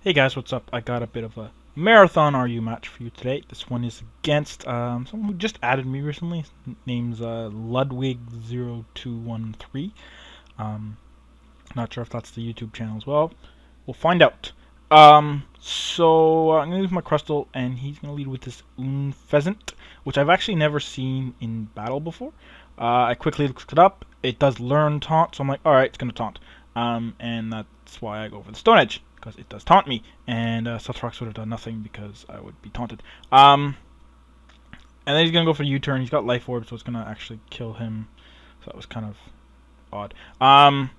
Hey guys, what's up? I got a bit of a marathon RU match for you today. This one is against someone who just added me recently. His name's ludwig0213. Um, Not sure if that's the YouTube channel as well. We'll find out. I'm gonna use my Crustle, and he's gonna lead with this Pheasant, which I've actually never seen in battle before. I quickly looked it up. It does learn taunt, so I'm like, all right, it's gonna taunt. And that's why I go for the Stone Edge, because it does taunt me, and Stealth would have done nothing because I would be taunted. And then he's gonna go for a U-turn. He's got Life Orb, so it's gonna actually kill him. So that was kind of odd. Gonna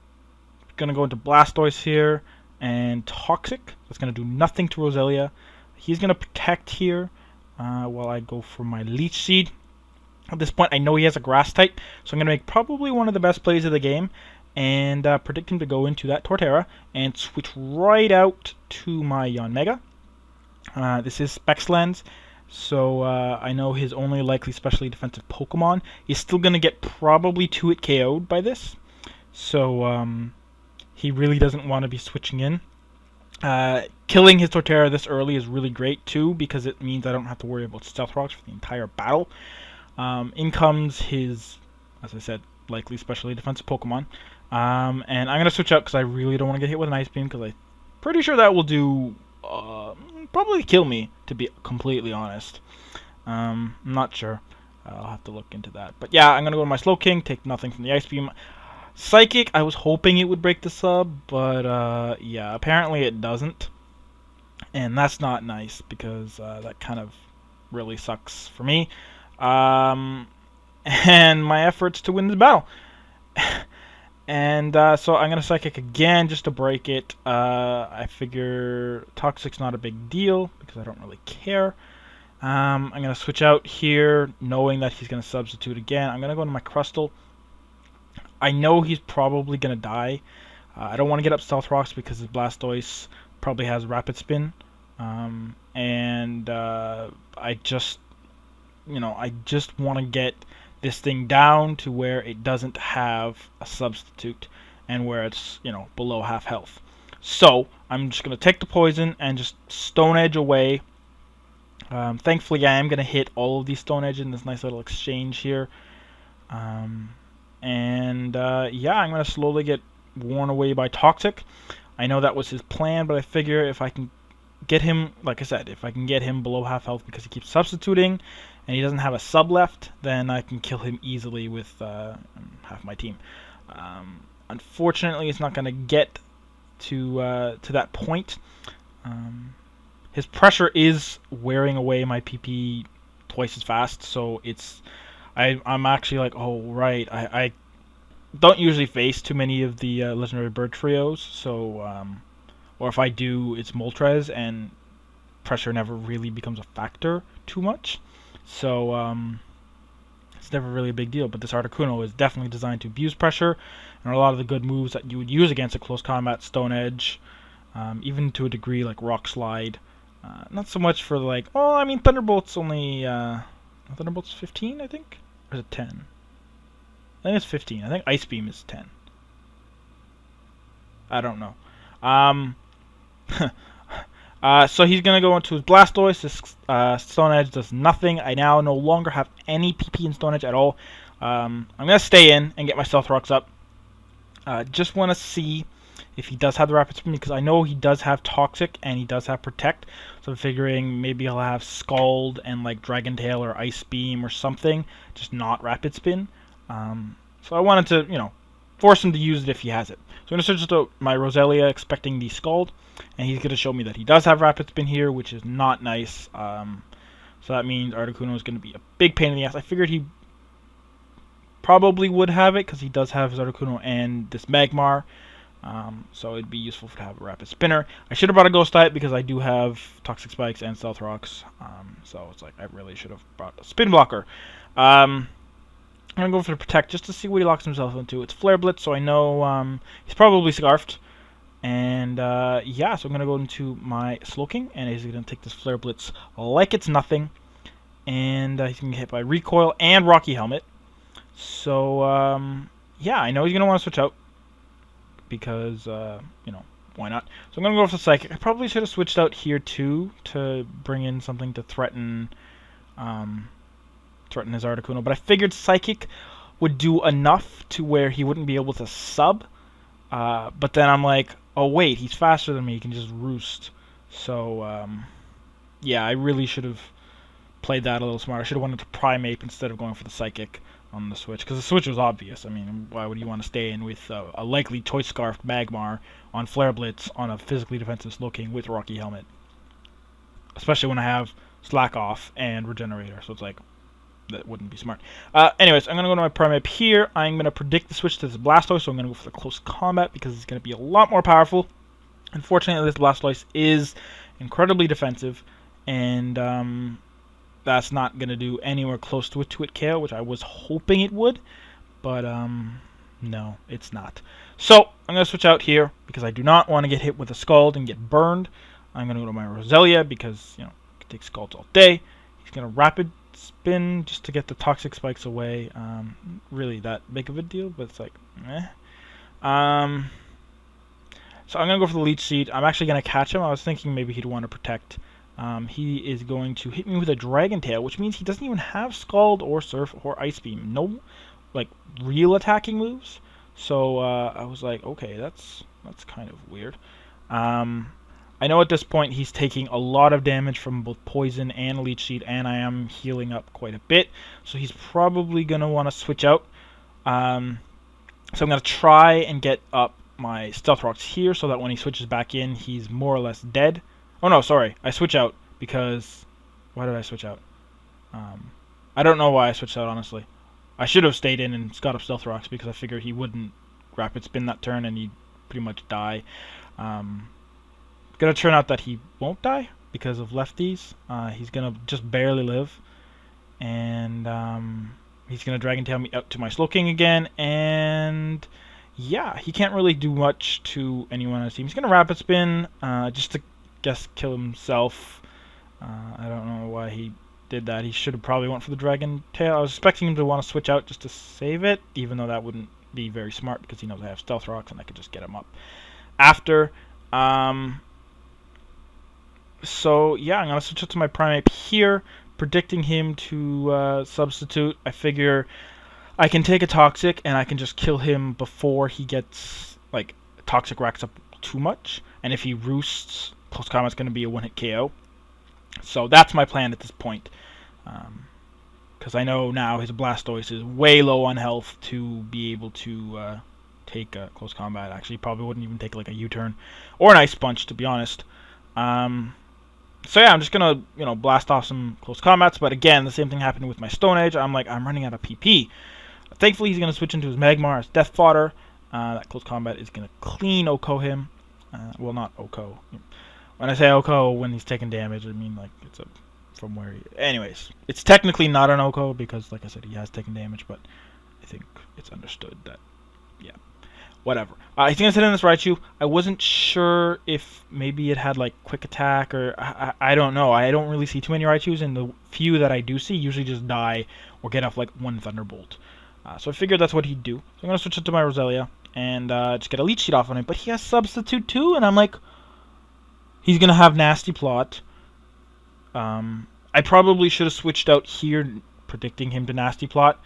go into Blastoise here and Toxic. That's gonna do nothing to Roselia. He's gonna protect here while I go for my Leech Seed. At this point, I know he has a Grass type, so I'm gonna make probably one of the best plays of the game and predict him to go into that Torterra and switch right out to my Yanmega. This is Specs Lens, so I know his only likely specially defensive Pokemon is still gonna get probably 2-hit KO'd by this. So he really doesn't want to be switching in. Killing his Torterra this early is really great too, because it means I don't have to worry about Stealth Rocks for the entire battle. In comes his, as I said, likely specially defensive Pokemon. And I'm going to switch out because I really don't want to get hit with an Ice Beam, because I'm pretty sure that will do probably kill me, to be completely honest. I'm not sure. I'll have to look into that. But yeah, I'm going to go to my Slowking, take nothing from the Ice Beam. Psychic, I was hoping it would break the sub, but yeah, apparently it doesn't. And that's not nice, because that kind of really sucks for me. And my efforts to win this battle. And so I'm going to Psychic again just to break it. I figure Toxic's not a big deal, because I don't really care. I'm going to switch out here, knowing that he's going to substitute again. I'm going to go into my Crustle. I know he's probably going to die. I don't want to get up Stealth Rocks because his Blastoise probably has Rapid Spin. I just want to get this thing down to where it doesn't have a substitute and where it's, below half health. So I'm just going to take the poison and just Stone Edge away. Thankfully, I am going to hit all of these Stone Edge in this nice little exchange here. Yeah, I'm going to slowly get worn away by Toxic. I know that was his plan, but I figure if I can get him, like I said, if I can get him below half health because he keeps substituting and he doesn't have a sub left, then I can kill him easily with half my team. Unfortunately, it's not going to get to that point. His pressure is wearing away my PP twice as fast, so I'm actually like, oh right, I don't usually face too many of the legendary bird trios, so or if I do, it's Moltres, and pressure never really becomes a factor too much, so it's never really a big deal. But this Articuno is definitely designed to abuse pressure, and a lot of the good moves that you would use against a close combat, Stone Edge, even to a degree like Rock Slide. Not so much for like, oh, I mean Thunderbolt's only Thunderbolt's 15, I think. Or is it 10? I think it's 15. I think Ice Beam is 10. I don't know. So he's going to go into his Blastoise. This Stone Edge does nothing. I now no longer have any PP in Stone Edge at all. I'm going to stay in and get my Stealth Rocks up. Just want to see if he does have the Rapid Spin, because I know he does have Toxic and he does have Protect. So I'm figuring maybe he'll have Scald and like Dragon Tail or Ice Beam or something, just not Rapid Spin. So I wanted to, force him to use it if he has it. So I'm going to switch to my Roselia, expecting the Scald, and he's going to show me that he does have Rapid Spin here, which is not nice. So that means Articuno is going to be a big pain in the ass. I figured he probably would have it, because he does have his Articuno and this Magmar. So it'd be useful to have a Rapid Spinner. I should have brought a Ghost type because I do have Toxic Spikes and Stealth Rocks. So it's like I really should have brought a Spin Blocker. I'm going to go for the Protect just to see what he locks himself into. It's Flare Blitz, so I know he's probably Scarfed. And yeah, so I'm going to go into my Slowking, and he's going to take this Flare Blitz like it's nothing. And he's going to get hit by Recoil and Rocky Helmet. So yeah, I know he's going to want to switch out, because why not? So I'm going to go for the Psychic. I probably should have switched out here too to bring in something to threaten his Articuno. But I figured Psychic would do enough to where he wouldn't be able to sub. But then I'm like, oh wait, he's faster than me. He can just roost. So yeah, I really should have played that a little smarter. I should have went into Primeape instead of going for the Psychic on the switch, because the switch was obvious. I mean, why would you want to stay in with a likely Choice Scarfed Magmar on Flare Blitz on a physically defensive Slowking with Rocky Helmet? Especially when I have Slack Off and Regenerator, so it's like, that wouldn't be smart. Anyways, I'm going to go to my Primeape here. I'm going to predict the switch to this Blastoise, so I'm going to go for the Close Combat because it's going to be a lot more powerful. Unfortunately, this Blastoise is incredibly defensive, and that's not going to do anywhere close to a 2-hit KO, which I was hoping it would, but no, it's not. So, I'm going to switch out here, because I do not want to get hit with a Scald and get burned. I'm going to go to my Roselia, because, you know, I can take Scalds all day. He's going to Rapid Spin, just to get the Toxic Spikes away. Really that big of a deal, but it's like, eh. So I'm going to go for the Leech Seed. I'm actually going to catch him. I was thinking maybe he'd want to Protect. He is going to hit me with a Dragon Tail, which means he doesn't even have Scald or Surf or Ice Beam. No, like, real attacking moves. So I was like, okay, that's kind of weird. I know at this point he's taking a lot of damage from both Poison and Leech Seed, and I am healing up quite a bit. So he's probably going to want to switch out. So I'm going to try and get up my Stealth Rocks here so that when he switches back in, he's more or less dead. Oh no, sorry. I switch out because... Why did I switch out? I don't know why I switched out, honestly. I should have stayed in and got up Stealth Rocks because I figured he wouldn't Rapid Spin that turn and he'd pretty much die. Gonna turn out that he won't die because of lefties. He's gonna just barely live. And he's gonna Dragon Tail me out to my Slowking again. And yeah, he can't really do much to anyone on his team. He's gonna Rapid Spin just to kill himself. I don't know why he did that. He should have probably went for the Dragon Tail. I was expecting him to want to switch out just to save it, even though that wouldn't be very smart because he knows I have Stealth Rocks and I could just get him up after. So yeah, I'm gonna switch it to my Primeape here, predicting him to substitute. I figure I can take a Toxic and I can just kill him before he gets, like, Toxic racks up too much, and if he roosts, Close Combat's going to be a one-hit KO. So that's my plan at this point. Because I know now his Blastoise is way low on health to be able to take a Close Combat. Actually, probably wouldn't even take like a U-turn or an Ice Punch, to be honest. So yeah, I'm just going to, you know, blast off some Close Combats. But again, the same thing happened with my Stone Age. I'm like, I'm running out of PP. Thankfully, he's going to switch into his Magmar as Death Fodder. That Close Combat is going to clean OHKO him. Well, not OHKO. When I say OHKO, when he's taking damage, I mean, like, it's from where he... Anyways, it's technically not an OHKO because, like I said, he has taken damage, but I think it's understood that, yeah, whatever. He's going to sit in this Raichu. I wasn't sure if maybe it had, like, Quick Attack or... I don't know. I don't really see too many Raichus, and the few that I do see usually just die or get off, like, one Thunderbolt. So I figured that's what he'd do. So I'm going to switch it to my Roselia and just get a Leech Seed off on him. But he has Substitute too, and I'm like, he's going to have Nasty Plot. I probably should have switched out here, predicting him to Nasty Plot.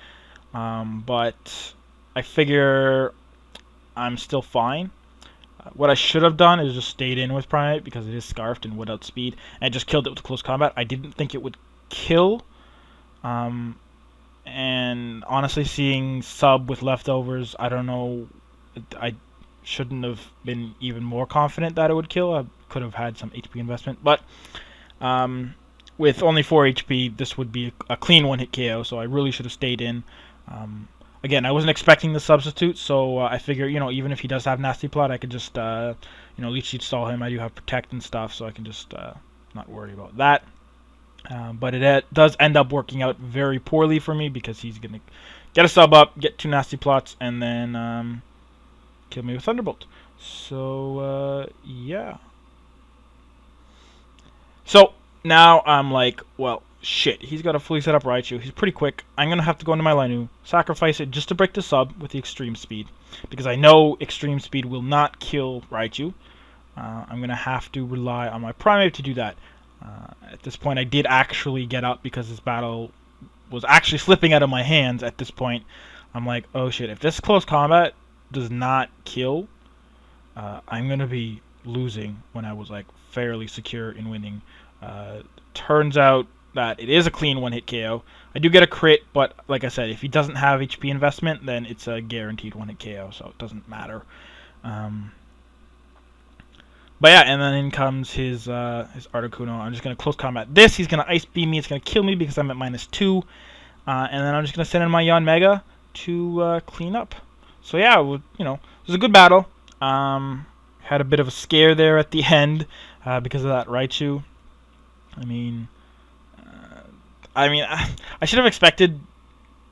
But I figure I'm still fine. What I should have done is just stayed in with Primeape because it is Scarfed and would outspeed, and just killed it with Close Combat. I didn't think it would kill. And honestly, seeing Sub with leftovers, I don't know. I shouldn't have been even more confident that it would kill. I could have had some HP investment, but with only 4 HP, this would be a clean one-hit KO. So I really should have stayed in. Again, I wasn't expecting the substitute, so I figure, you know, even if he does have Nasty Plot, I could just, you know, Leech Seed stall him. I do have Protect and stuff, so I can just not worry about that. But it does end up working out very poorly for me because he's going to get a sub up, get 2 Nasty Plots, and then kill me with Thunderbolt. So, yeah. So, now I'm like, well, shit, he's got a fully set up Raichu. He's pretty quick. I'm going to have to go into my Linu, sacrifice it just to break the sub with the Extreme Speed. Because I know Extreme Speed will not kill Raichu. I'm going to have to rely on my Primeape to do that. At this point, I did actually get up because this battle was actually slipping out of my hands at this point. I'm like, oh shit, if this close combat does not kill, I'm going to be losing when I was like fairly secure in winning. Turns out that it is a clean one-hit KO. I do get a crit, but like I said, if he doesn't have HP investment, then it's a guaranteed one-hit KO, so it doesn't matter. But yeah, and then in comes his Articuno. I'm just going to close combat this. He's going to Ice Beam me. It's going to kill me because I'm at -2. And then I'm just going to send in my Yanmega to clean up. So yeah, you know, it was a good battle. Had a bit of a scare there at the end because of that Raichu. I mean, I should have expected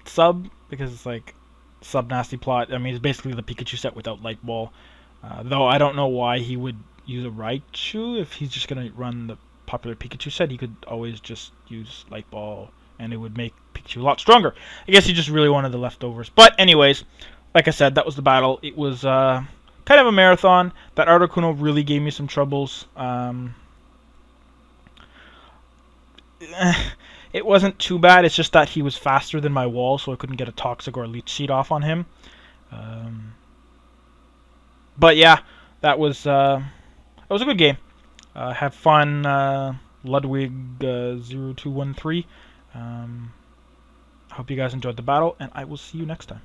Sub because it's like Sub Nasty Plot. I mean, it's basically the Pikachu set without Light Ball. Though I don't know why he would use a Raichu if he's just gonna run the popular Pikachu set. He could always just use Light Ball, and it would make Pikachu a lot stronger. I guess he just really wanted the leftovers. But anyways, like I said, that was the battle. It was kind of a marathon. That Articuno really gave me some troubles. It wasn't too bad. It's just that he was faster than my wall, so I couldn't get a Toxic or a Leech Seed off on him. But yeah, that was a good game. Have fun, Ludwig 0213. I hope you guys enjoyed the battle, and I will see you next time.